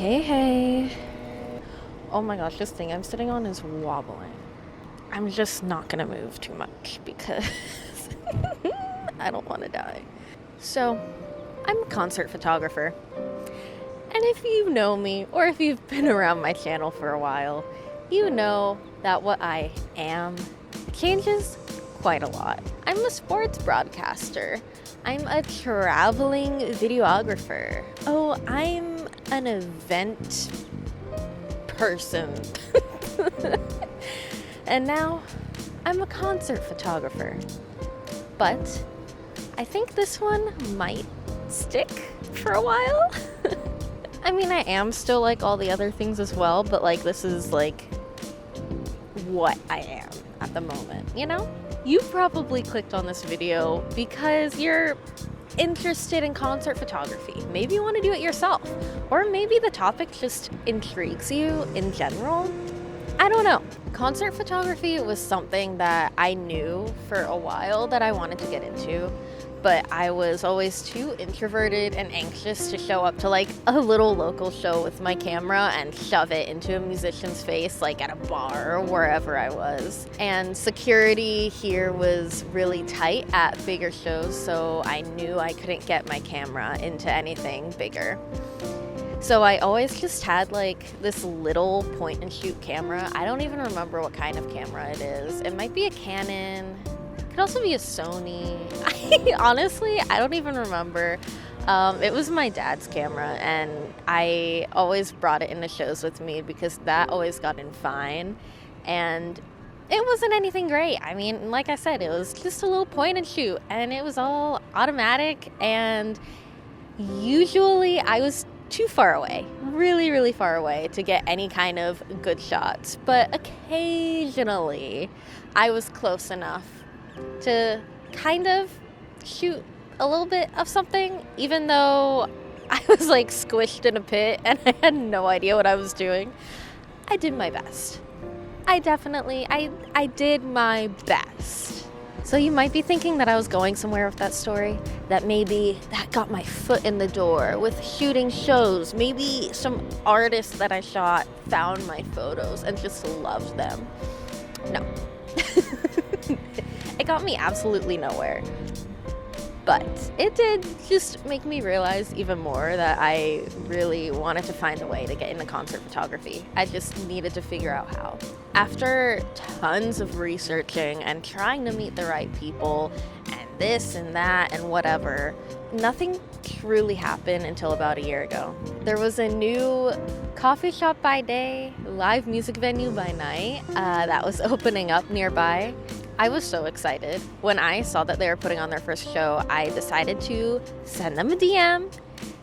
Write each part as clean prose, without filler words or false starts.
Hey. Oh my gosh, this thing I'm sitting on is wobbling. I'm just not gonna move too much because I don't want to die. So, I'm a concert photographer. And if you know me, or if you've been around my channel for a while, you know that what I am changes quite a lot. I'm a sports broadcaster. I'm a traveling videographer. Oh, I'm an event person. And now I'm a concert photographer. But I think this one might stick for a while. I mean, I am still like all the other things as well, but like this is like what I am at the moment, you know? You probably clicked on this video because you're interested in concert photography. Maybe you want to do it yourself, or maybe the topic just intrigues you in general. I don't know. Concert photography was something that I knew for a while that I wanted to get into, but I was always too introverted and anxious to show up to like a little local show with my camera and shove it into a musician's face, like at a bar or wherever I was. And security here was really tight at bigger shows, so I knew I couldn't get my camera into anything bigger. So I always just had like this little point and shoot camera. I don't even remember what kind of camera it is. It might be a Canon. It could also be a Sony. Honestly, I don't even remember. It was my dad's camera, and I always brought it into shows with me because that always got in fine. And it wasn't anything great. I mean, like I said, it was just a little point and shoot, and it was all automatic, and usually I was too far away, really far away to get any kind of good shots. But occasionally I was close enough to kind of shoot a little bit of something, even though I was like squished in a pit and I had no idea what I was doing. I did my best. I did my best. So you might be thinking that I was going somewhere with that story, that maybe that got my foot in the door with shooting shows. Maybe some artists that I shot found my photos and just loved them. No. It got me absolutely nowhere. But it did just make me realize even more that I really wanted to find a way to get into concert photography. I just needed to figure out how. After tons of researching and trying to meet the right people and this and that and whatever, nothing truly happened until about a year ago. There was a new coffee shop by day, live music venue by night that was opening up nearby. I was so excited. When I saw that they were putting on their first show, I decided to send them a DM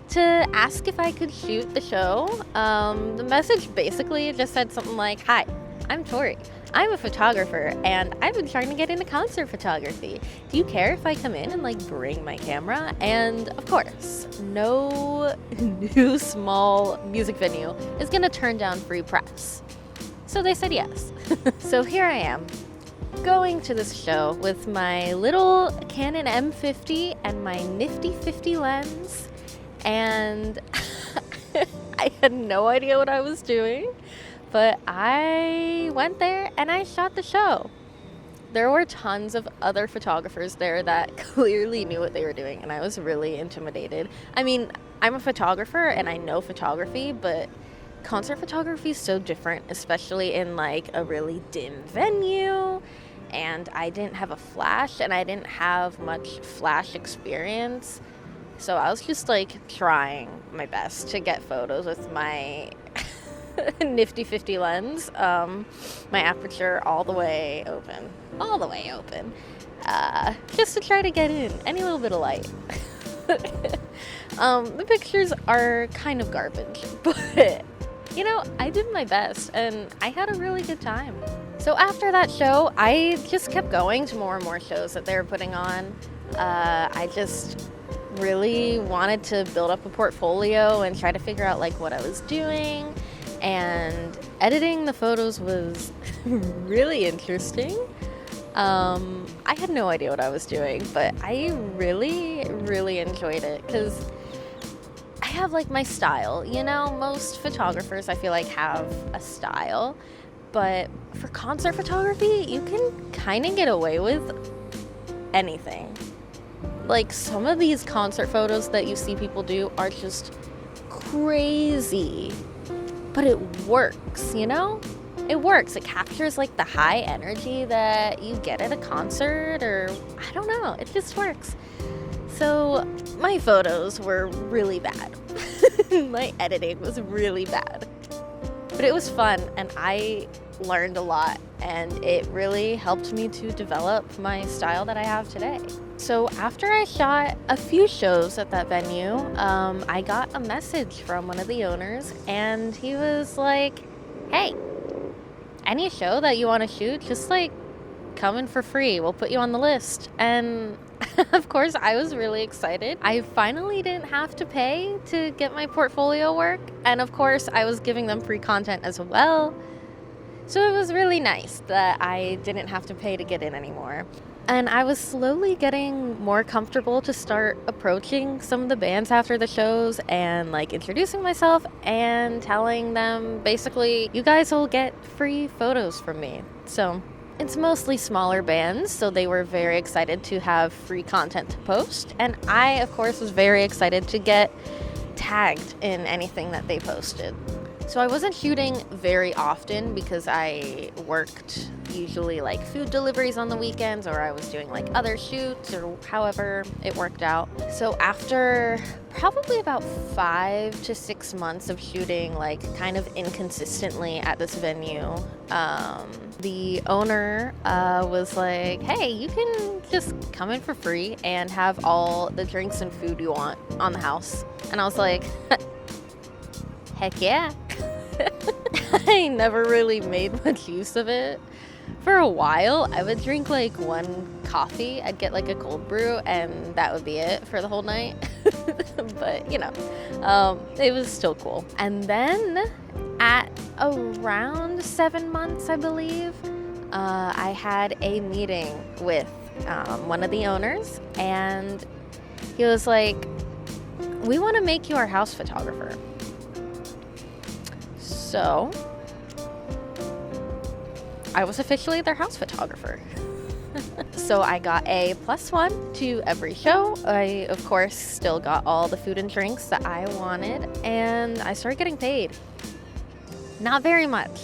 to ask if I could shoot the show. The message basically just said something like, "Hi, I'm Tori. I'm a photographer, and I've been trying to get into concert photography. Do you care if I come in and like bring my camera?" And of course, no new small music venue is gonna turn down free press. So they said yes. So here I am, going to this show with my little Canon M50 and my nifty 50 lens, and I had no idea what I was doing, but I went there and I shot the show. There were tons of other photographers there that clearly knew what they were doing, and I was really intimidated. I mean, I'm a photographer and I know photography, but concert photography is so different, especially in like a really dim venue, and I didn't have a flash and I didn't have much flash experience, so I was just like trying my best to get photos with my nifty 50 lens, my aperture all the way open, just to try to get in any little bit of light. The pictures are kind of garbage, but you know, I did my best and I had a really good time. So after that show, I just kept going to more and more shows that they were putting on. I just really wanted to build up a portfolio and try to figure out like what I was doing, and editing the photos was really interesting. I had no idea what I was doing, but I really enjoyed it because have like my style, you know? Most photographers I feel like have a style, but for concert photography, you can kind of get away with anything. Like, some of these concert photos that you see people do are just crazy, but it works, you know? It works. It captures like the high energy that you get at a concert, or I don't know, it just works. So my photos were really bad. My editing was really bad, but it was fun and I learned a lot, and it really helped me to develop my style that I have today. So after I shot a few shows at that venue, I got a message from one of the owners, and he was like, hey, any show that you want to shoot, just like come in for free. We'll put you on the list. And of course, I was really excited. I finally didn't have to pay to get my portfolio work. And of course, I was giving them free content as well. So it was really nice that I didn't have to pay to get in anymore. And I was slowly getting more comfortable to start approaching some of the bands after the shows and like introducing myself and telling them basically, you guys will get free photos from me. So it's mostly smaller bands, so they were very excited to have free content to post. And I, of course, was very excited to get tagged in anything that they posted. So I wasn't shooting very often because I worked usually like food deliveries on the weekends, or I was doing like other shoots, or however it worked out. So after probably about 5 to 6 months of shooting like kind of inconsistently at this venue, the owner was like, hey, you can just come in for free and have all the drinks and food you want on the house. And I was like, heck yeah. I never really made much use of it. For a while, I would drink like one coffee. I'd get like a cold brew, and that would be it for the whole night. But, you know, it was still cool. And then at around 7 months, I believe, I had a meeting with one of the owners, and he was like, we want to make you our house photographer. So I was officially their house photographer. So I got a +1 to every show. I, of course, still got all the food and drinks that I wanted, and I started getting paid. Not very much.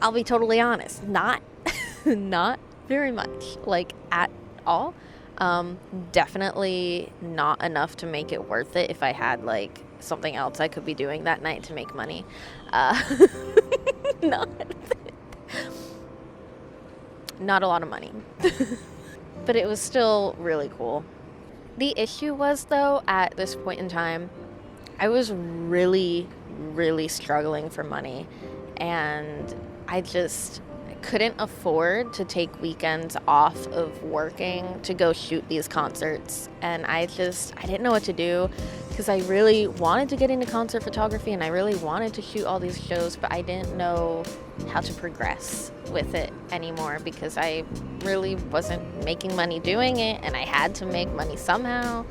I'll be totally honest. Not very much, like at all. Definitely not enough to make it worth it if I had like something else I could be doing that night to make money. Not a lot of money. But it was still really cool. The issue was, though, at this point in time, I was really, really struggling for money, and I just couldn't afford to take weekends off of working to go shoot these concerts. And I didn't know what to do, because I really wanted to get into concert photography and I really wanted to shoot all these shows, but I didn't know how to progress with it anymore because I really wasn't making money doing it, and I had to make money somehow.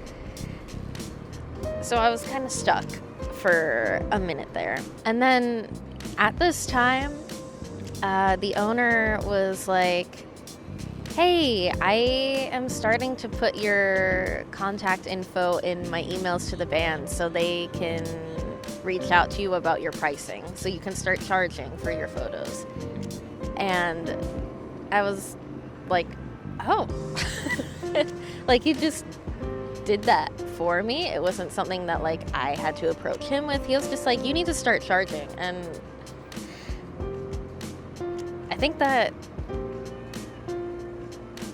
So I was kind of stuck for a minute there. And then at this time, the owner was like, hey, I am starting to put your contact info in my emails to the band so they can reach out to you about your pricing, so you can start charging for your photos. And I was like, oh. Like, he just did that for me. It wasn't something that like I had to approach him with. He was just like, you need to start charging. And I think that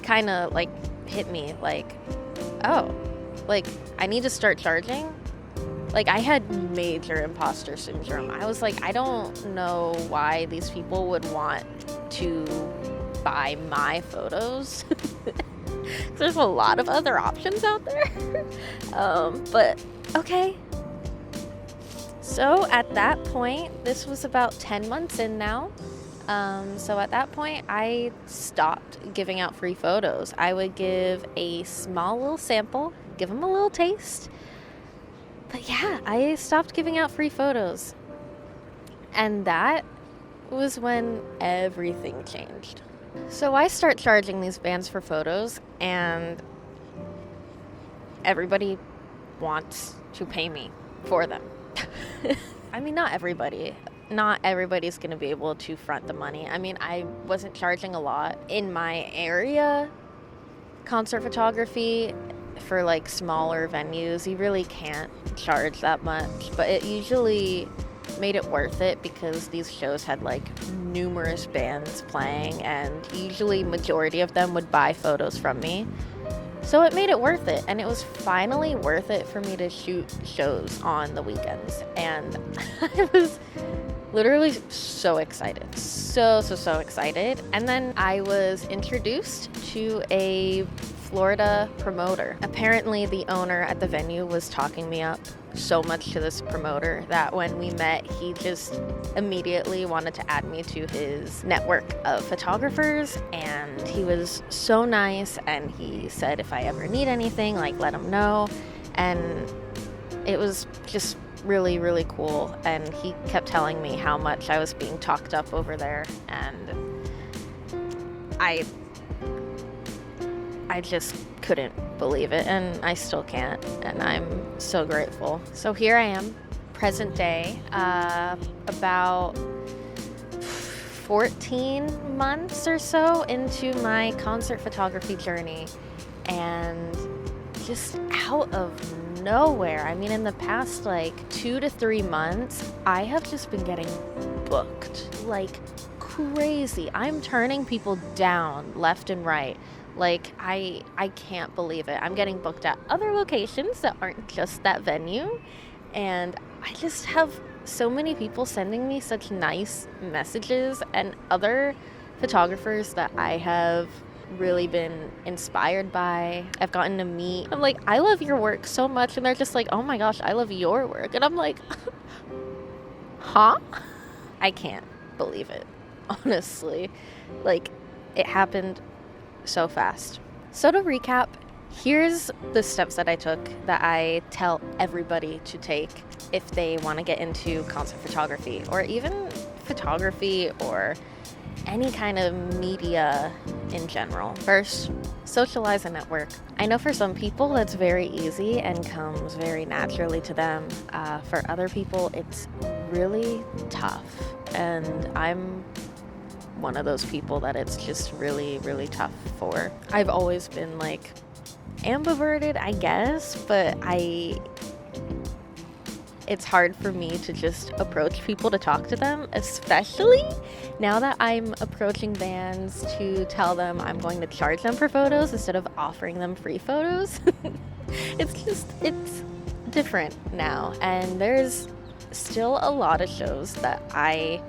kind of like hit me like, oh, like I need to start charging. Like, I had major imposter syndrome. I was like, I don't know why these people would want to buy my photos. There's a lot of other options out there. But okay. So at that point, this was about 10 months in now. So at that point, I stopped giving out free photos. I would give a small little sample, give them a little taste, But yeah, I stopped giving out free photos. And that was when everything changed. So I start charging these bands for photos, and everybody wants to pay me for them. I mean, not everybody. Not everybody's going to be able to front the money. I mean, I wasn't charging a lot. In my area, concert photography for like smaller venues, you really can't charge that much. But it usually made it worth it because these shows had like numerous bands playing, and usually majority of them would buy photos from me. So it made it worth it, and it was finally worth it for me to shoot shows on the weekends. And I was literally so excited. So excited. And then I was introduced to a Florida promoter. Apparently the owner at the venue was talking me up so much to this promoter that when we met, he just immediately wanted to add me to his network of photographers, and he was so nice, and he said if I ever need anything, like, let him know. And it was just really, really cool, and he kept telling me how much I was being talked up over there, and I just couldn't believe it, and I still can't, and I'm so grateful. So here I am, present day, about 14 months or so into my concert photography journey, and just out of nowhere, I mean, in the past like 2 to 3 months, I have just been getting booked like crazy. I'm turning people down left and right. Like, I can't believe it. I'm getting booked at other locations that aren't just that venue, and I just have so many people sending me such nice messages, and other photographers that I have really been inspired by. I've gotten to meet. I'm like, I love your work so much, and they're just like, oh my gosh, I love your work. And I'm like, huh? I can't believe it, honestly. Like, it happened so fast. So to recap, here's the steps that I took that I tell everybody to take if they want to get into concert photography, or even photography, or any kind of media in general. First, socialize and network. I know for some people that's very easy and comes very naturally to them. For other people, it's really tough, and I'm one of those people that it's just really, really tough for. I've always been like ambiverted, I guess, but it's hard for me to just approach people to talk to them, especially now that I'm approaching bands to tell them I'm going to charge them for photos instead of offering them free photos. It's different now, and there's still a lot of shows that I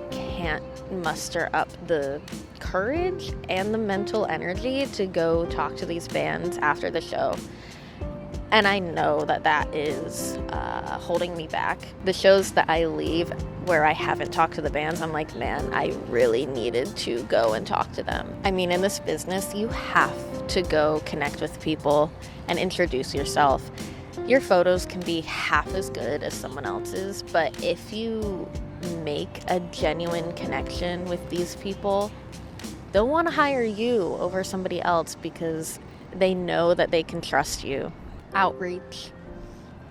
can't muster up the courage and the mental energy to go talk to these bands after the show. And I know that is holding me back. The shows that I leave where I haven't talked to the bands, I'm like, man, I really needed to go and talk to them. I mean, in this business, you have to go connect with people and introduce yourself. Your photos can be half as good as someone else's, but if you make a genuine connection with these people, they'll want to hire you over somebody else because they know that they can trust you. Outreach.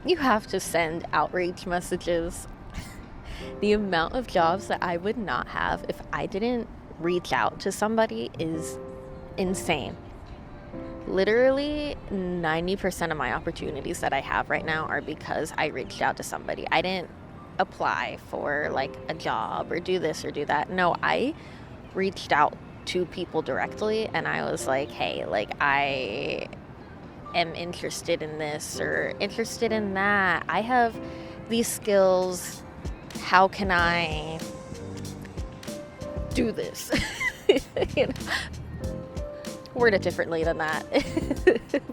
You have to send outreach messages. The amount of jobs that I would not have if I didn't reach out to somebody is insane. Literally 90% of my opportunities that I have right now are because I reached out to somebody. I didn't apply for like a job or do this or do that. No, I reached out to people directly, and I was like, hey, like, I am interested in this or interested in that. I have these skills. How can I do this? You know? Word it differently than that.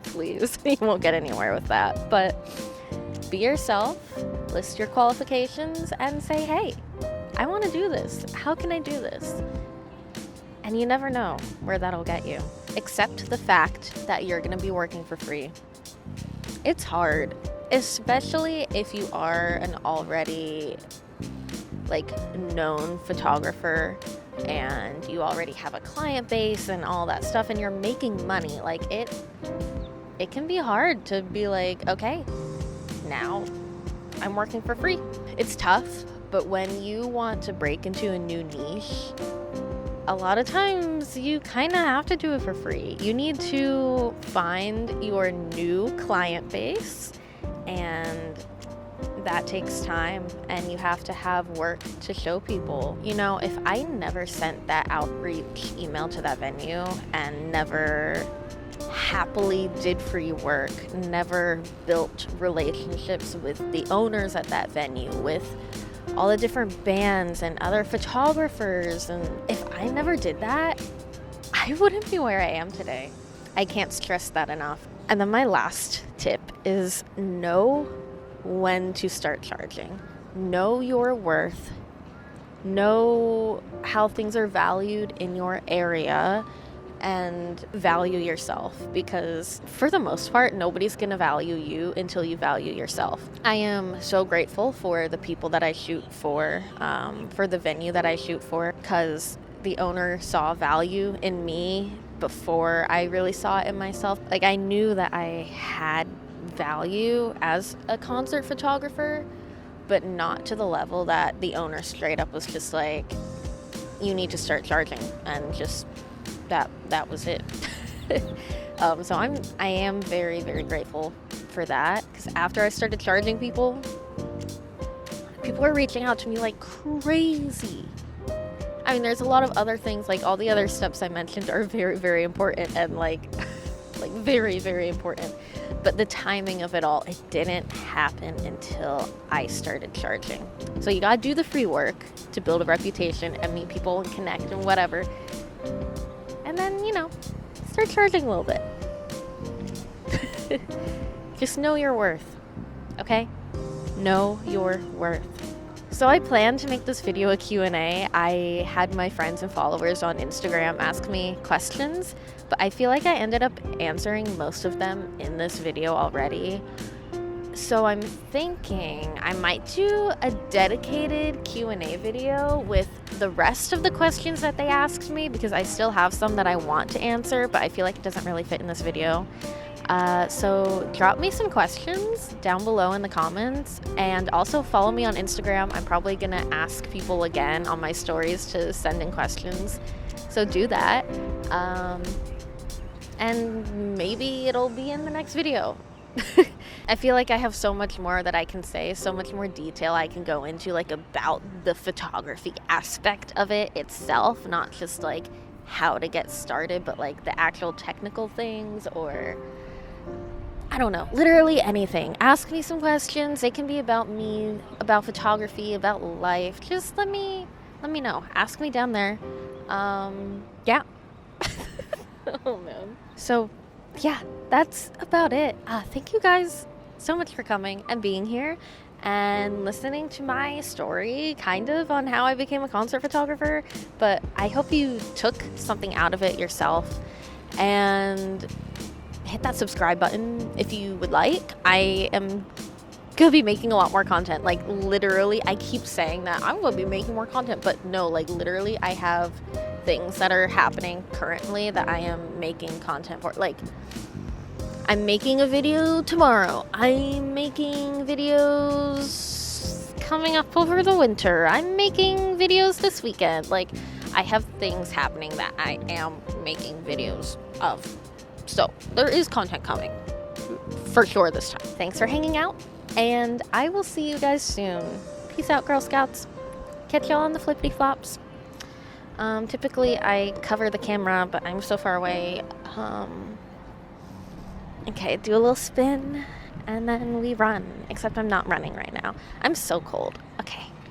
Please. You won't get anywhere with that. But be yourself, list your qualifications, and say, hey, I want to do this. How can I do this? And you never know where that'll get you. Accept the fact that you're going to be working for free. It's hard. especially if you are an already like known photographer and you already have a client base and all that stuff and you're making money. Like it can be hard to be like, okay, now I'm working for free. It's tough, but when you want to break into a new niche, a lot of times you kind of have to do it for free. You need to find your new client base, and that takes time, and you have to have work to show people. You know, if I never sent that outreach email to that venue and never happily did free work, never built relationships with the owners at that venue, with all the different bands and other photographers, and if I never did that, I wouldn't be where I am today. I can't stress that enough. And then my last tip is know when to start charging. Know your worth. Know how things are valued in your area, and value yourself, because for the most part, nobody's going to value you until you value yourself. I am so grateful for the people that I shoot for the venue that I shoot for, because the owner saw value in me before I really saw it in myself. Like, I knew that I had value as a concert photographer, but not to the level that the owner straight up was just like, you need to start charging, and just that was it. So I am very, very grateful for that, because after I started charging people were reaching out to me like crazy. I mean, there's a lot of other things, like all the other steps I mentioned are very, very important, and like very, very important. But the timing of it all, it didn't happen until I started charging. So you gotta do the free work to build a reputation and meet people and connect and whatever. And then, you know, start charging a little bit. Just know your worth, okay? Know your worth. So I planned to make this video a Q&A. I had my friends and followers on Instagram ask me questions, but I feel like I ended up answering most of them in this video already. So I'm thinking I might do a dedicated Q&A video with the rest of the questions that they asked me, because I still have some that I want to answer, but I feel like it doesn't really fit in this video. So drop me some questions down below in the comments, and also follow me on Instagram. I'm probably gonna ask people again on my stories to send in questions, so do that. And maybe it'll be in the next video. I feel like I have so much more that I can say, so much more detail I can go into, like about the photography aspect of it itself, not just like how to get started, but like the actual technical things, or I don't know, literally anything. Ask me some questions. They can be about me, about photography, about life. Just let me know. Ask me down there. Yeah. Oh man. So yeah, that's about it. Thank you guys so much for coming and being here and listening to my story, kind of, on how I became a concert photographer. But I hope you took something out of it yourself, and hit that subscribe button if you would like. I am gonna be making a lot more content. Like, literally, I keep saying that I'm gonna be making more content, but no, like, literally, I have things that are happening currently that I am making content for. Like, I'm making a video tomorrow. I'm making videos coming up over the winter. I'm making videos this weekend. Like, I have things happening that I am making videos of. So there is content coming for sure this time. Thanks for hanging out, and I will see you guys soon. Peace out, Girl Scouts. Catch y'all on the flippity flops. Typically I cover the camera, but I'm so far away. Okay, do a little spin, and then we run. Except I'm not running right now. I'm so cold. Okay.